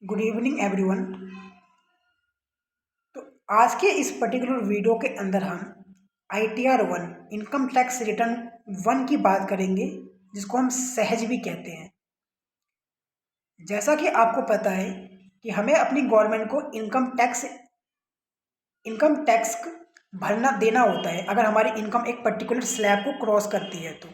Good evening everyone. तो आज के इस पर्टिकुलर वीडियो के अंदर हम ITR 1 इनकम टैक्स रिटर्न 1 की बात करेंगे, जिसको हम सहज भी कहते हैं। जैसा कि आपको पता है कि हमें अपनी गवर्नमेंट को इनकम टैक्स भरना देना होता है अगर हमारी इनकम एक पर्टिकुलर स्लैब को क्रॉस करती है तो।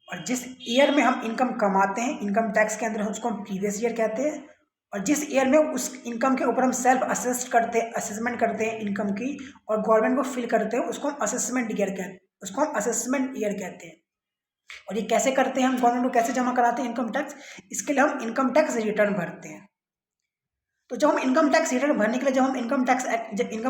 और जिस ईयर में हम इनकम कमाते हैं इनकम टैक्स के अंदर उसको हम प्रीवियस ईयर कहते हैं। और जिस ईयर में उस इनकम के ऊपर हम सेल्फ असेसमेंट करते हैं इनकम की और गवर्नमेंट को फिल करते हैं, उसको हम असेसमेंट ईयर कहते हैं। और ये कैसे करते हैं, हम गवर्नमेंट को कैसे जमा कराते हैं इनकम टैक्स, इसके लिए हम इनकम टैक्स रिटर्न भरते हैं। तो जब हम इनकम टैक्स रिटर्न भरने के लिए जब हम इनकम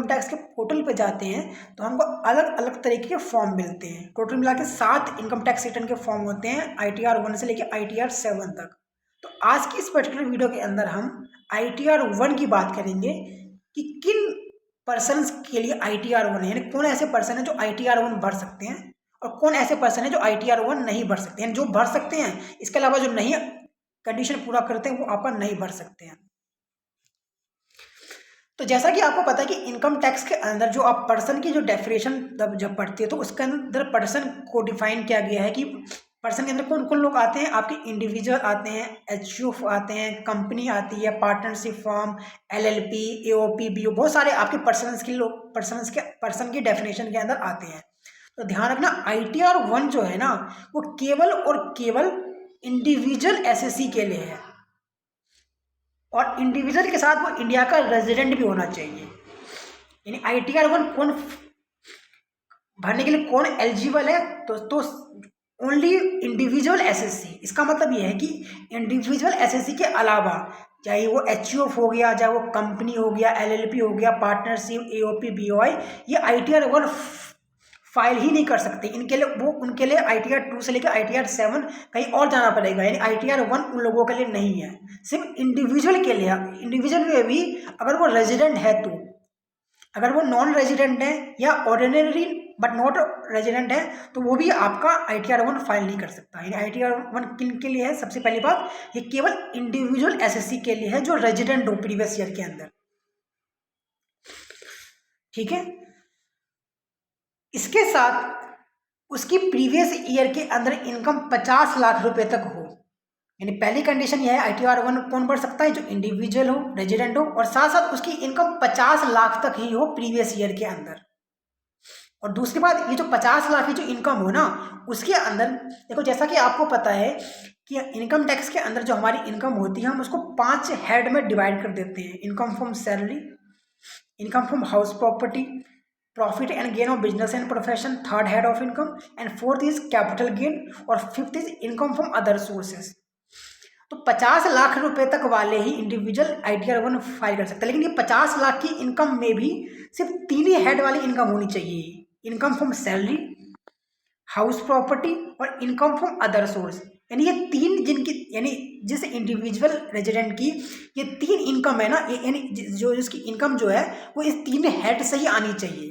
टैक्स के पोर्टल पे जाते हैं तो हमको अलग अलग तरीके के फॉर्म मिलते हैं। टोटल मिला के 7 इनकम टैक्स रिटर्न के फॉर्म होते हैं, ITR 1 से लेकर ITR 7 तक। तो आज की इस पर्टिकुलर वीडियो के अंदर हम ITR 1 की बात करेंगे कि किन पर्सन के लिए ITR 1 है, यानी कौन ऐसे पर्सन है जो ITR 1 भर सकते हैं और कौन ऐसे पर्सन है जो ITR 1 नहीं भर सकते हैं। जो भर सकते हैं, इसके अलावा जो नहीं कंडीशन पूरा करते हैं वो आपका नहीं भर सकते हैं। तो जैसा कि आपको पता है कि इनकम टैक्स के अंदर जो आप पर्सन की जो डेफिनेशन जब पढ़ती है तो उसके अंदर पर्सन को डिफाइन किया गया है कि पर्सन के अंदर कौन कौन लोग आते हैं। आपके इंडिविजुअल आते हैं, HUF आते हैं, कंपनी आती है, partnership firm, LLP, AOP, BO, बहुत सारे आपके पर्सन की डेफिनेशन के अंदर आते हैं। तो ध्यान रखना ITR 1 जो है ना वो केवल और केवल इंडिविजुअल SSC के लिए है और इंडिविजुअल के साथ वो इंडिया का रेजिडेंट भी होना चाहिए। यानी ITR 1 कौन भरने के लिए कौन एलिजिबल है, तो ओनली इंडिविजुअल SSC। इसका मतलब ये है कि इंडिविजुअल SSC के अलावा चाहे वो HUF हो गया, चाहे वो कंपनी हो गया, LLP हो गया, पार्टनरशिप, AOP, BOI, ये ITR 1 फाइल ही नहीं कर सकते। उनके लिए ITR 2 से लेकर ITR 7 कहीं और जाना पड़ेगा। यानी ITR 1 उन लोगों के लिए नहीं है, सिर्फ इंडिविजुअल के लिए। इंडिविजुअल में भी अगर वो रेजिडेंट है तो, अगर वो नॉन रेजिडेंट है या ऑर्डिनरी बट नॉट रेजिडेंट है तो वो भी आपका ITR 1 फाइल नहीं कर सकता। यानी ITR 1 किन के लिए है? सबसे पहली बात, ये केवल इंडिविजुअल SSC के लिए है जो रेजिडेंट हो प्रीवियस ईयर के अंदर। ठीक है, इसके साथ उसकी प्रीवियस ईयर के अंदर इनकम 50 लाख रुपए तक हो। यानी पहली कंडीशन यह है ITR 1 कौन भर सकता है? जो इंडिविजुअल हो, रेजिडेंट हो और साथ साथ उसकी इनकम 50 लाख तक ही हो प्रीवियस ईयर के अंदर। और दूसरी बात, ये जो 50 लाख की जो इनकम हो ना उसके अंदर देखो, जैसा कि आपको पता है कि इनकम टैक्स के अंदर जो हमारी इनकम होती है हम उसको 5 हेड में डिवाइड कर देते हैं। Income from salary, income from house property, profit and gain of business and profession, third head of income, and fourth is capital gain और fifth is income from other sources. तो 50 लाख रुपए तक वाले ही individual ITR 1 file कर सकते हैं। लेकिन ये 50 लाख की इनकम में भी सिर्फ 3 ही हेड वाली इनकम होनी चाहिए, income from salary, house property और इनकम फ्रॉम अदर सोर्स। यानी ये 3 यानी जिस इंडिविजुअल रेजिडेंट की ये 3 इनकम है ना, यानी जो इसकी इनकम जो है वो इस 3 हेड से ही आनी चाहिए।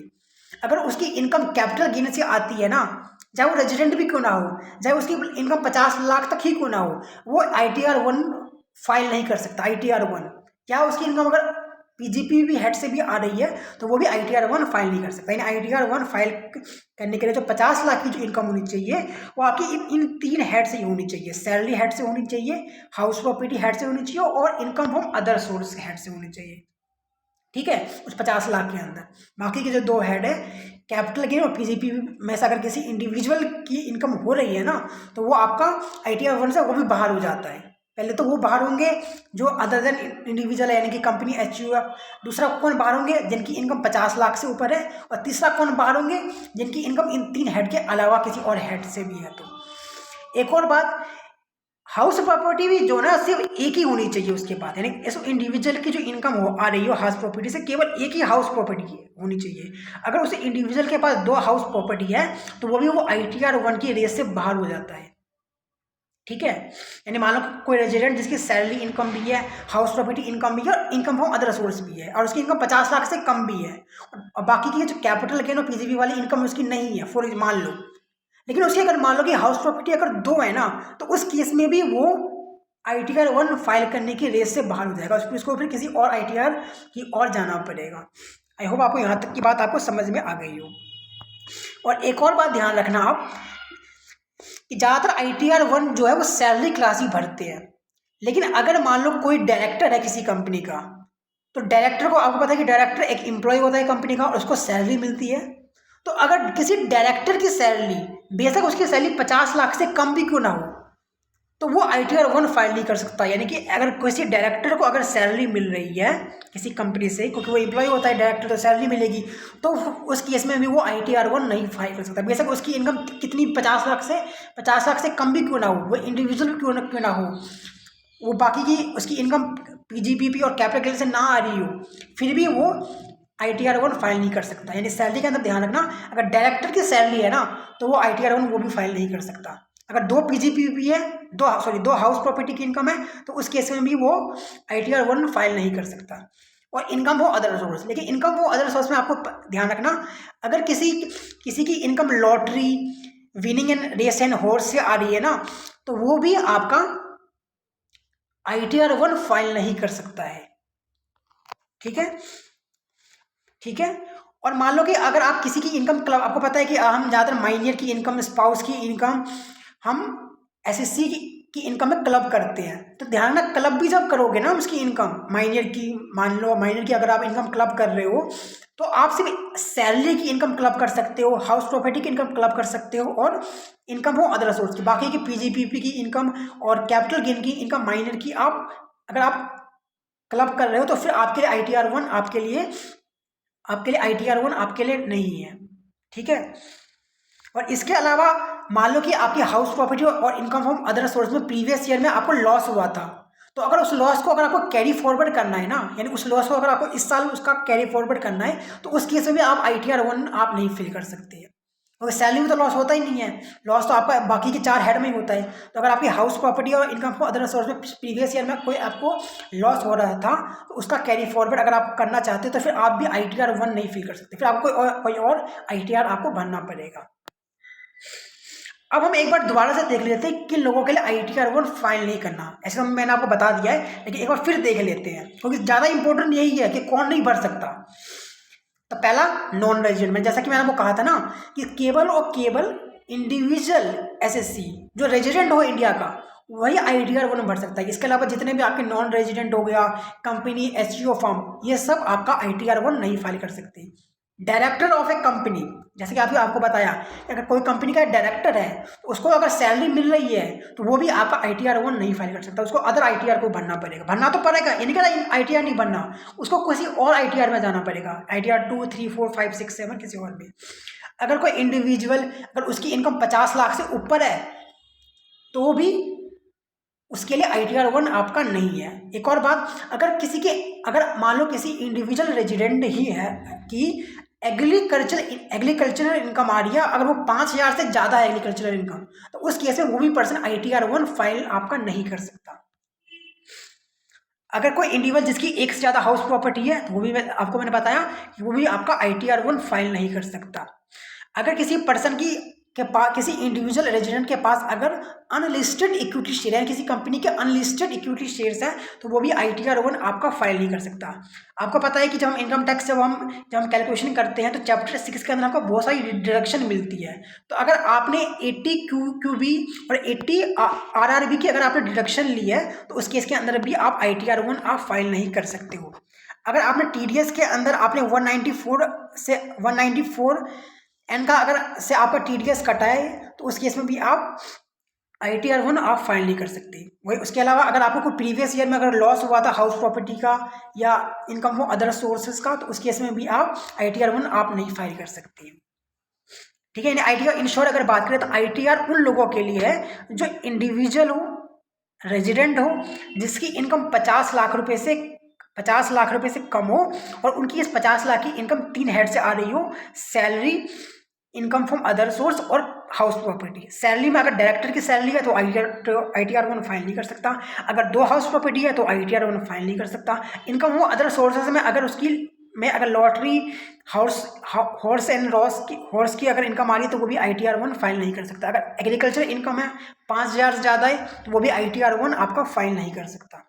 अगर उसकी इनकम कैपिटल गेन से आती है ना, चाहे वो रेजिडेंट भी क्यों ना हो, चाहे उसकी इनकम 50 लाख तक ही क्यों ना हो, वो ITR 1 फाइल नहीं कर सकता। ITR 1 क्या उसकी इनकम अगर PGP भी हेड से भी आ रही है तो वो भी ITR 1 फाइल नहीं कर सकता। यानी ITR 1 फाइल करने के लिए जो 50 लाख की जो इनकम होनी चाहिए वो आपकी इन 3 हेड से ही होनी चाहिए। सैलरी हेड से होनी चाहिए, हाउस प्रॉपर्टी हेड से होनी चाहिए और income from other source head से होनी चाहिए। ठीक है, उस 50 लाख के अंदर बाकी के जो 2 हेड है कैपिटल गेन और PGP में से अगर किसी इंडिविजुअल की इनकम हो रही है ना तो वो आपका ITR 1 से वो भी बाहर हो जाता है। पहले तो वो बाहर होंगे जो अदर देन इंडिविजुअल है, यानी कि कंपनी, HUF। दूसरा कौन बाहर होंगे? जिनकी इनकम 50 लाख से ऊपर है। और तीसरा कौन बाहर होंगे? जिनकी इनकम इन 3 हेड के अलावा किसी और हेड से भी है। तो एक और बात, हाउस प्रॉपर्टी भी जो ना सिर्फ एक ही होनी चाहिए उसके बाद। यानी ऐसे इंडिविजुअल की जो इनकम आ रही हो हाउस प्रॉपर्टी से, केवल एक ही हाउस प्रॉपर्टी होनी चाहिए। अगर उसे इंडिविजुअल के पास 2 हाउस प्रॉपर्टी है तो वो भी वो ITR 1 की रेस से बाहर हो जाता है। ठीक है, यानी मान लो कोई रेजिडेंट जिसकी सैलरी इनकम भी है, हाउस प्रॉपर्टी इनकम भी है और इनकम फ्रॉम अदर सोर्स भी है और उसकी इनकम 50 लाख से कम भी है और बाकी की जो कैपिटल गेन और PGP वाली इनकम उसकी नहीं है फॉर मान लो, लेकिन उसकी अगर मान लो कि हाउस प्रॉपर्टी अगर 2 है ना तो उस केस में भी वो ITR 1 फाइल करने की रेस से बाहर हो जाएगा, उसको फिर किसी और ITR की ओर जाना पड़ेगा। आई होप आपको यहाँ तक की बात आपको समझ में आ गई हो। और एक और बात ध्यान रखना आप कि ज़्यादातर ITR 1 जो है वो सैलरी क्लास ही भरते हैं, लेकिन अगर मान लो कोई डायरेक्टर है किसी कंपनी का, तो डायरेक्टर को, आपको पता है कि डायरेक्टर एक एम्प्लॉय होता है कंपनी का और उसको सैलरी मिलती है। तो अगर किसी डायरेक्टर की सैलरी, बेशक उसकी सैलरी 50 लाख से कम भी क्यों ना हो, तो वो ITR 1 फाइल नहीं कर सकता। यानी कि अगर किसी डायरेक्टर को अगर सैलरी मिल रही है किसी कंपनी से, क्योंकि वो एम्प्लॉय होता है डायरेक्टर, तो सैलरी मिलेगी, तो उस केस में भी वो ITR 1 नहीं फाइल कर सकता, बेशक उसकी इनकम कितनी 50 लाख से कम भी क्यों ना हो, वो इंडिविजुअल क्यों ना हो, वो बाकी की उसकी इनकम PGPP और कैपिटल गेन से ना आ रही हो, फिर भी वो ITR 1 फाइल नहीं कर सकता। यानी सैलरी के अंदर ध्यान रखना, अगर डायरेक्टर की सैलरी है ना, तो वो ITR 1 वो भी फाइल नहीं कर सकता। अगर 2 PGPP है, दो हाउस प्रॉपर्टी की इनकम है, तो उस केस में भी वो ITR 1 फाइल नहीं कर सकता। और इनकम हो अदर सोर्स, लेकिन इनकम हो अदर सोर्स में आपको ध्यान रखना, अगर किसी की income lottery, winning and race and horse से आ रही है ना, तो वो भी आपका ITR 1 फाइल नहीं कर सकता है। ठीक है, ठीक है। और मान लो कि अगर आप किसी की इनकम क्लब, आपको पता है कि हम ज़्यादातर माइनर की इनकम, स्पाउस की इनकम हम SSC की इनकम में क्लब करते हैं, तो ध्यान रखना क्लब भी जब करोगे ना उसकी इनकम माइनर की, मान लो माइनर की अगर आप इनकम क्लब कर रहे हो, तो आप सिर्फ सैलरी की इनकम क्लब कर सकते हो, हाउस प्रॉपर्टी की इनकम क्लब कर सकते हो, और इनकम हो अदर सोर्स की, बाकी की PGPP की इनकम और कैपिटल गेन की इनकम माइनर की आप अगर आप क्लब कर रहे हो, तो फिर आपके लिए ITR 1 ITR 1 आपके लिए नहीं है। ठीक है। और इसके अलावा मान लो कि आपकी हाउस प्रॉपर्टी और इनकम फ्रॉम अदर सोर्स में प्रीवियस ईयर में आपको लॉस हुआ था, तो अगर उस लॉस को अगर आपको कैरी फॉरवर्ड करना है ना, यानी उस लॉस को अगर आपको इस साल उसका कैरी फॉरवर्ड करना है, तो उस केस में भी आप ITR 1 आप नहीं फिल कर सकते हैं, क्योंकि सैलरी में तो लॉस होता ही नहीं है, लॉस तो आपका बाकी के 4 हेड में ही होता है। तो अगर आपकी हाउस प्रॉपर्टी और इनकम फ्रॉम अदर सोर्स में प्रीवियस ईयर में कोई आपको लॉस हो रहा था, तो उसका कैरी फॉरवर्ड अगर आप करना चाहते हो, तो फिर आप भी ITR 1 नहीं फिल कर सकते, फिर आपको कोई और ITR आपको भरना पड़ेगा। अब हम एक बार दोबारा से देख लेते हैं किन लोगों के लिए ITR 1 फाइल नहीं करना। ऐसे मैंने आपको बता दिया है, लेकिन एक बार फिर देख लेते हैं, क्योंकि ज़्यादा इंपॉर्टेंट यही है कि कौन नहीं भर सकता। तो पहला नॉन रेजिडेंट में, जैसा कि मैंने आपको कहा था ना कि केवल इंडिविजुअल SSC जो रेजिडेंट हो इंडिया का, वही ITR 1 भर सकता है। इसके अलावा जितने भी आपके नॉन रेजिडेंट हो गया, कंपनी, SGO फर्म, ये सब आपका ITR 1 नहीं फाइल कर सकते। डायरेक्टर ऑफ ए कंपनी, जैसे कि आपको बताया, अगर कोई कंपनी का डायरेक्टर है, तो उसको अगर सैलरी मिल रही है, तो वो भी आपका ITR 1 नहीं फाइल कर सकता, उसको अदर ITR को भरना पड़ेगा। भरना तो पड़ेगा, यानी कि ITR नहीं भरना, उसको किसी और ITR में जाना पड़ेगा, ITR 2, 3, 4, 5, 6, 7 किसी और में। अगर कोई इंडिविजुअल, अगर उसकी इनकम 50 लाख से ऊपर है, तो भी उसके लिए ITR 1 आपका नहीं है। एक और बात, अगर मान लो किसी इंडिविजुअल रेजिडेंट ही है कि एग्रीकल्चरल इनकम आ रही है, अगर वो 5,000 से ज़्यादा है एग्रीकल्चरल इनकम, तो उस केस में वो भी पर्सन ITR 1 फाइल आपका नहीं कर सकता। अगर कोई इंडिविजुअल जिसकी एक से ज़्यादा हाउस प्रॉपर्टी है, तो वो भी मैंने बताया कि वो भी आपका ITR 1 फाइल नहीं कर सकता। अगर किसी पर्सन के पास, किसी इंडिविजुअल रेजिडेंट के पास अगर अनलिस्टेड इक्विटी शेयर है, किसी कंपनी के अनलिस्टेड इक्विटी शेयर्स हैं, तो वो भी ITR 1 आपका फाइल नहीं कर सकता। आपको पता है कि जब हम इनकम टैक्स जब हम कैलकुलेशन करते हैं, तो चैप्टर 6 के अंदर आपको बहुत सारी डिडक्शन मिलती है। तो अगर आपने 80 QQB और 80 RRB की अगर आपने डिडक्शन ली है, तो उस केस के अंदर भी आप ITR 1 आप फाइल नहीं कर सकते हो। अगर आपने TDS के अंदर आपने 194 एन का अगर से आपका TDS कटा है, तो उस केस में भी आप ITR 1 आप फाइल नहीं कर सकते। वही उसके अलावा अगर आपको कोई प्रीवियस ईयर में अगर लॉस हुआ था हाउस प्रॉपर्टी का या इनकम हो अदर सोर्सेज का, तो उस केस में भी आप ITR 1 आप नहीं फाइल कर सकते। ठीक है। ITR इन शॉर्ट अगर बात करें, तो ITR उन लोगों के लिए है जो इंडिविजुअल हो, रेजिडेंट हो, जिसकी इनकम 50 लाख रुपए से कम हो, और उनकी इस 50 लाख की इनकम 3 हेड से आ रही हो, salary, income from other source और हाउस प्रॉपर्टी। सैलरी में अगर डायरेक्टर की सैलरी है, तो ITR 1 फाइल नहीं कर सकता। अगर 2 हाउस प्रॉपर्टी है, तो ITR 1 फाइल नहीं कर सकता। इनकम वो अदर सोर्सेज में अगर उसकी में अगर लॉटरी हॉर्स की अगर इनकम आ रही है तो वो भी ITR-1 फाइल नहीं कर सकता। अगर एग्रीकल्चर इनकम है 5,000 से ज़्यादा है तो वो भी ITR-1 आपका फाइल नहीं कर सकता।